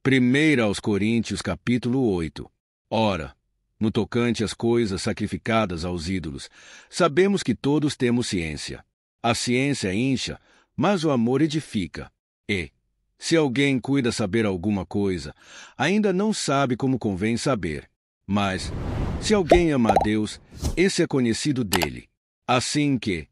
1 aos Coríntios, capítulo 8. Ora, no tocante às coisas sacrificadas aos ídolos, sabemos que todos temos ciência. A ciência incha, mas o amor edifica. E, se alguém cuida saber alguma coisa, ainda não sabe como convém saber. Mas, se alguém ama a Deus, esse é conhecido dele. Assim que,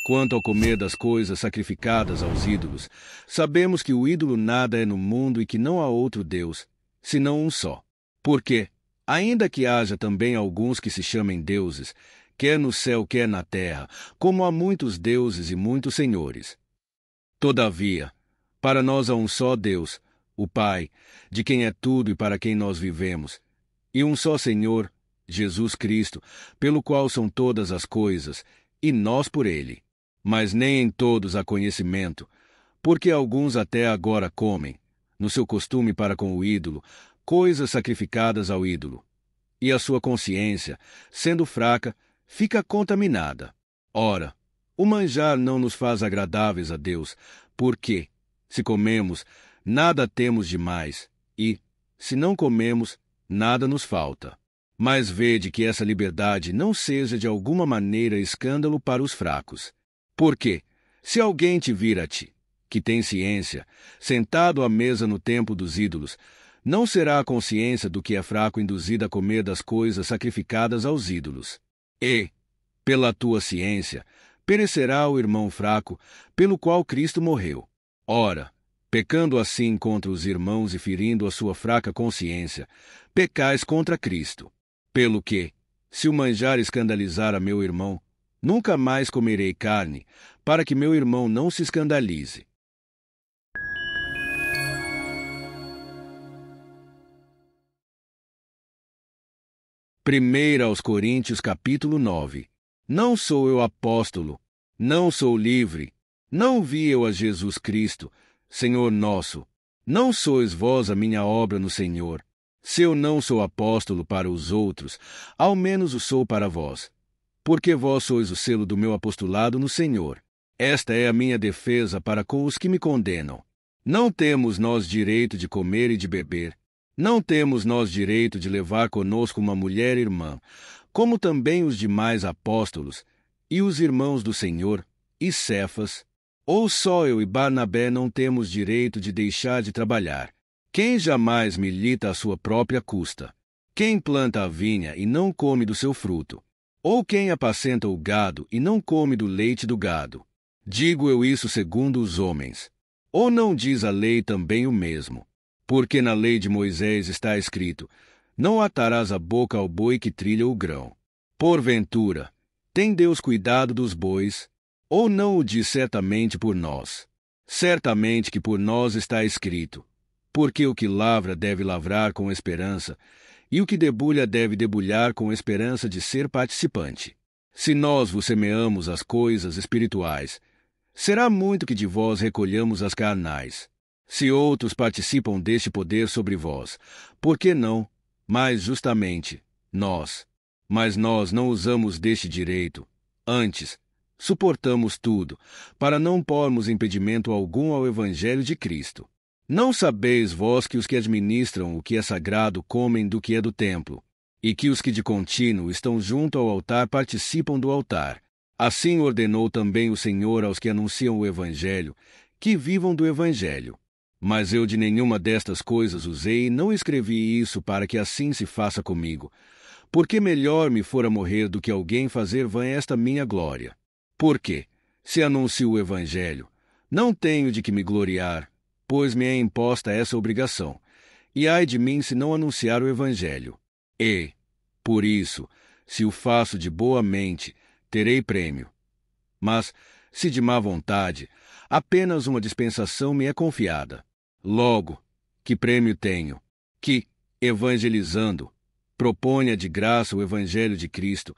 quanto ao comer das coisas sacrificadas aos ídolos, sabemos que o ídolo nada é no mundo e que não há outro Deus, senão um só. Porque, ainda que haja também alguns que se chamem deuses, quer no céu, quer na terra, como há muitos deuses e muitos senhores. Todavia, para nós há um só Deus, o Pai, de quem é tudo e para quem nós vivemos, e um só Senhor, Jesus Cristo, pelo qual são todas as coisas, e nós por ele. Mas nem em todos há conhecimento, porque alguns até agora comem, no seu costume para com o ídolo, coisas sacrificadas ao ídolo. E a sua consciência, sendo fraca, fica contaminada. Ora, o manjar não nos faz agradáveis a Deus, porque, se comemos, nada temos de mais, e, se não comemos, nada nos falta. Mas vede que essa liberdade não seja de alguma maneira escândalo para os fracos. Porque, se alguém te vir a ti, que tem ciência, sentado à mesa no templo dos ídolos, não será a consciência do que é fraco induzida a comer das coisas sacrificadas aos ídolos. E, pela tua ciência, perecerá o irmão fraco, pelo qual Cristo morreu. Ora, pecando assim contra os irmãos e ferindo a sua fraca consciência, pecais contra Cristo. Pelo que, se o manjar escandalizar a meu irmão, nunca mais comerei carne, para que meu irmão não se escandalize. Primeira aos Coríntios, capítulo 9. Não sou eu apóstolo, não sou livre, não vi eu a Jesus Cristo, Senhor nosso. Não sois vós a minha obra no Senhor. Se eu não sou apóstolo para os outros, ao menos o sou para vós. Porque vós sois o selo do meu apostolado no Senhor. Esta é a minha defesa para com os que me condenam. Não temos nós direito de comer e de beber. Não temos nós direito de levar conosco uma mulher irmã, como também os demais apóstolos, e os irmãos do Senhor, e Cefas. Ou só eu e Barnabé não temos direito de deixar de trabalhar. Quem jamais milita à sua própria custa? Quem planta a vinha e não come do seu fruto? Ou quem apacenta o gado e não come do leite do gado? Digo eu isso segundo os homens. Ou não diz a lei também o mesmo? Porque na lei de Moisés está escrito: não atarás a boca ao boi que trilha o grão. Porventura, tem Deus cuidado dos bois? Ou não o diz certamente por nós? Certamente que por nós está escrito: porque o que lavra deve lavrar com esperança, e o que debulha deve debulhar com esperança de ser participante. Se nós vos semeamos as coisas espirituais, será muito que de vós recolhamos as carnais. Se outros participam deste poder sobre vós, por que não, mais justamente, nós? Mas nós não usamos deste direito. Antes, suportamos tudo, para não pormos impedimento algum ao Evangelho de Cristo. Não sabeis vós que os que administram o que é sagrado comem do que é do templo, e que os que de contínuo estão junto ao altar participam do altar? Assim ordenou também o Senhor aos que anunciam o Evangelho, que vivam do Evangelho. Mas eu de nenhuma destas coisas usei e não escrevi isso para que assim se faça comigo, porque melhor me fora morrer do que alguém fazer vã esta minha glória. Porque, se anuncio o Evangelho, não tenho de que me gloriar, pois me é imposta essa obrigação, e ai de mim se não anunciar o Evangelho. E, por isso, se o faço de boa mente, terei prêmio. Mas, se de má vontade, apenas uma dispensação me é confiada. Logo, que prêmio tenho? Que, evangelizando, proponha de graça o Evangelho de Cristo,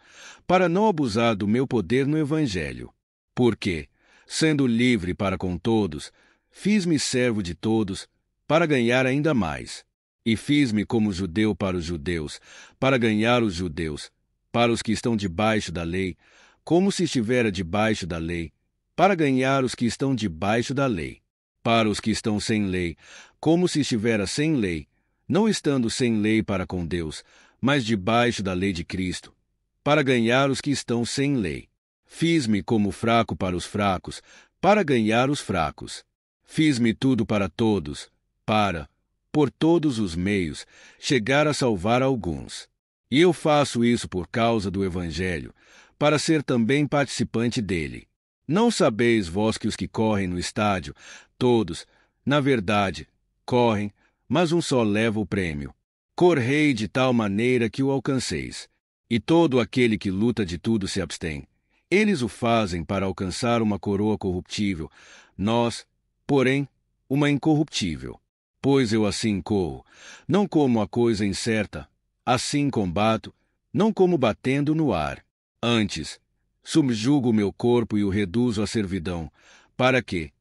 para não abusar do meu poder no Evangelho. Porque, sendo livre para com todos, fiz-me servo de todos, para ganhar ainda mais. E fiz-me como judeu para os judeus, para ganhar os judeus, para os que estão debaixo da lei, como se estivera debaixo da lei, para ganhar os que estão debaixo da lei. Para os que estão sem lei, como se estivera sem lei, não estando sem lei para com Deus, mas debaixo da lei de Cristo, para ganhar os que estão sem lei. Fiz-me como fraco para os fracos, para ganhar os fracos. Fiz-me tudo para todos, para, por todos os meios, chegar a salvar alguns. E eu faço isso por causa do Evangelho, para ser também participante dele. Não sabeis vós que os que correm no estádio, todos, na verdade, correm, mas um só leva o prêmio. Correi de tal maneira que o alcanceis. E todo aquele que luta de tudo se abstém. Eles o fazem para alcançar uma coroa corruptível, nós, porém, uma incorruptível. Pois eu assim corro, não como a coisa incerta, assim combato, não como batendo no ar. Antes, subjugo o meu corpo e o reduzo à servidão, para que,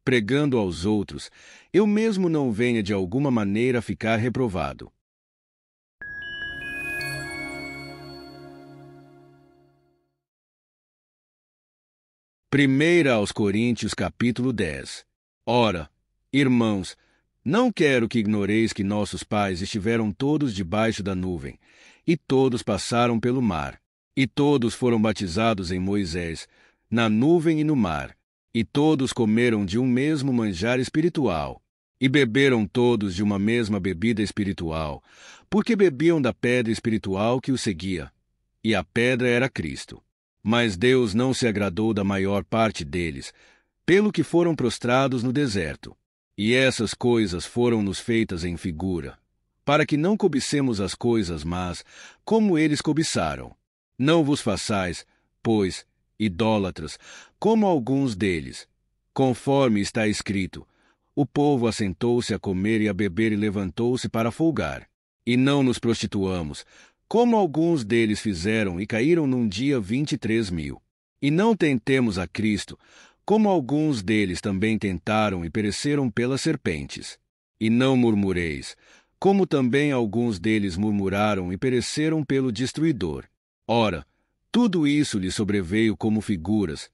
pregando aos outros, eu mesmo não venha de alguma maneira ficar reprovado. Primeira aos Coríntios, capítulo 10. Ora, irmãos, não quero que ignoreis que nossos pais estiveram todos debaixo da nuvem, e todos passaram pelo mar, e todos foram batizados em Moisés, na nuvem e no mar, e todos comeram de um mesmo manjar espiritual, e beberam todos de uma mesma bebida espiritual, porque bebiam da pedra espiritual que os seguia, e a pedra era Cristo. Mas Deus não se agradou da maior parte deles, pelo que foram prostrados no deserto. E essas coisas foram-nos feitas em figura, para que não cobicemos as coisas más, como eles cobiçaram. Não vos façais, pois, idólatras, como alguns deles. Conforme está escrito, o povo assentou-se a comer e a beber e levantou-se para folgar. E não nos prostituamos, como alguns deles fizeram e caíram num dia 23.000. E não tentemos a Cristo, como alguns deles também tentaram e pereceram pelas serpentes. E não murmureis, como também alguns deles murmuraram e pereceram pelo destruidor. Ora, tudo isso lhe sobreveio como figuras,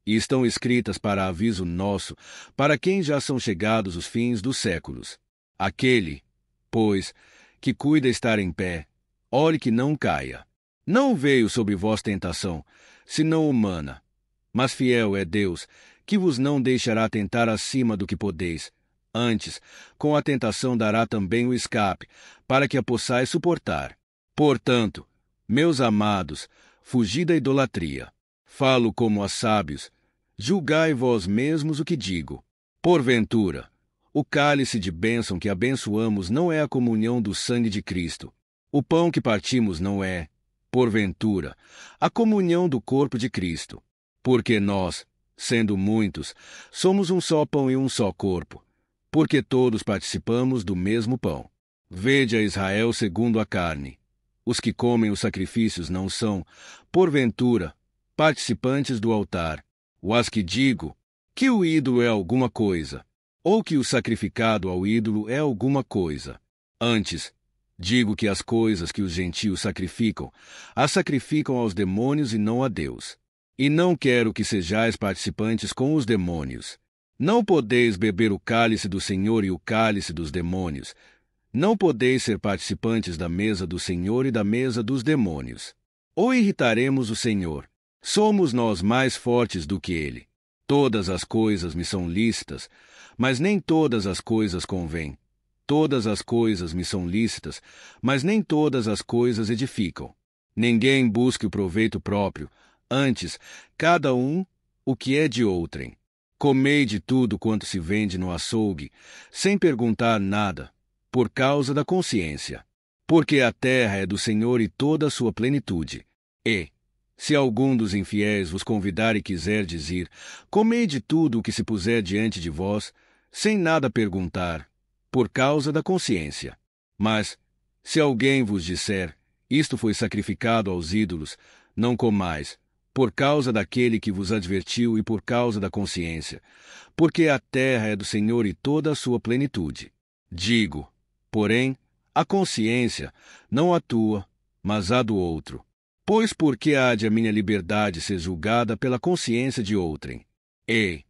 e estão escritas para aviso nosso, para quem já são chegados os fins dos séculos. Aquele, pois, que cuida estar em pé, olhe que não caia. Não veio sobre vós tentação, senão humana. Mas fiel é Deus, que vos não deixará tentar acima do que podeis. Antes, com a tentação dará também o escape, para que a possais suportar. Portanto, meus amados, fugi da idolatria. Falo como a sábios, julgai vós mesmos o que digo. Porventura, o cálice de bênção que abençoamos não é a comunhão do sangue de Cristo. O pão que partimos não é, porventura, a comunhão do corpo de Cristo. Porque nós, sendo muitos, somos um só pão e um só corpo, porque todos participamos do mesmo pão. Vede a Israel segundo a carne. Os que comem os sacrifícios não são, porventura, participantes do altar. As que digo que o ídolo é alguma coisa, ou que o sacrificado ao ídolo é alguma coisa. Antes, digo que as coisas que os gentios sacrificam, as sacrificam aos demônios e não a Deus. E não quero que sejais participantes com os demônios. Não podeis beber o cálice do Senhor e o cálice dos demônios. Não podeis ser participantes da mesa do Senhor e da mesa dos demônios. Ou irritaremos o Senhor? Somos nós mais fortes do que Ele. Todas as coisas me são lícitas, mas nem todas as coisas convêm. Todas as coisas me são lícitas, mas nem todas as coisas edificam. Ninguém busque o proveito próprio, antes, cada um, o que é de outrem. Comei de tudo quanto se vende no açougue, sem perguntar nada, por causa da consciência. Porque a terra é do Senhor e toda a sua plenitude. E, se algum dos infiéis vos convidar e quiserdes ir, comei de tudo o que se puser diante de vós, sem nada perguntar, por causa da consciência. Mas, se alguém vos disser, isto foi sacrificado aos ídolos, não comais, por causa daquele que vos advertiu e por causa da consciência, porque a terra é do Senhor e toda a sua plenitude. Digo, porém, a consciência, não a tua, mas a do outro. Pois por que há de a minha liberdade ser julgada pela consciência de outrem? E,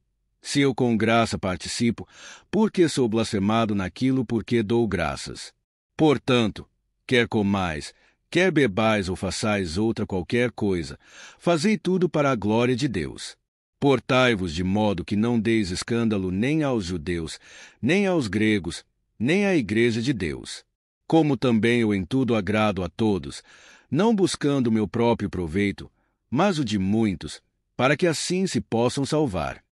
Se eu com graça participo, porque sou blasfemado naquilo por que dou graças. Portanto, quer comais, quer bebais ou façais outra qualquer coisa, fazei tudo para a glória de Deus. Portai-vos de modo que não deis escândalo nem aos judeus, nem aos gregos, nem à igreja de Deus. Como também eu em tudo agrado a todos, não buscando o meu próprio proveito, mas o de muitos, para que assim se possam salvar.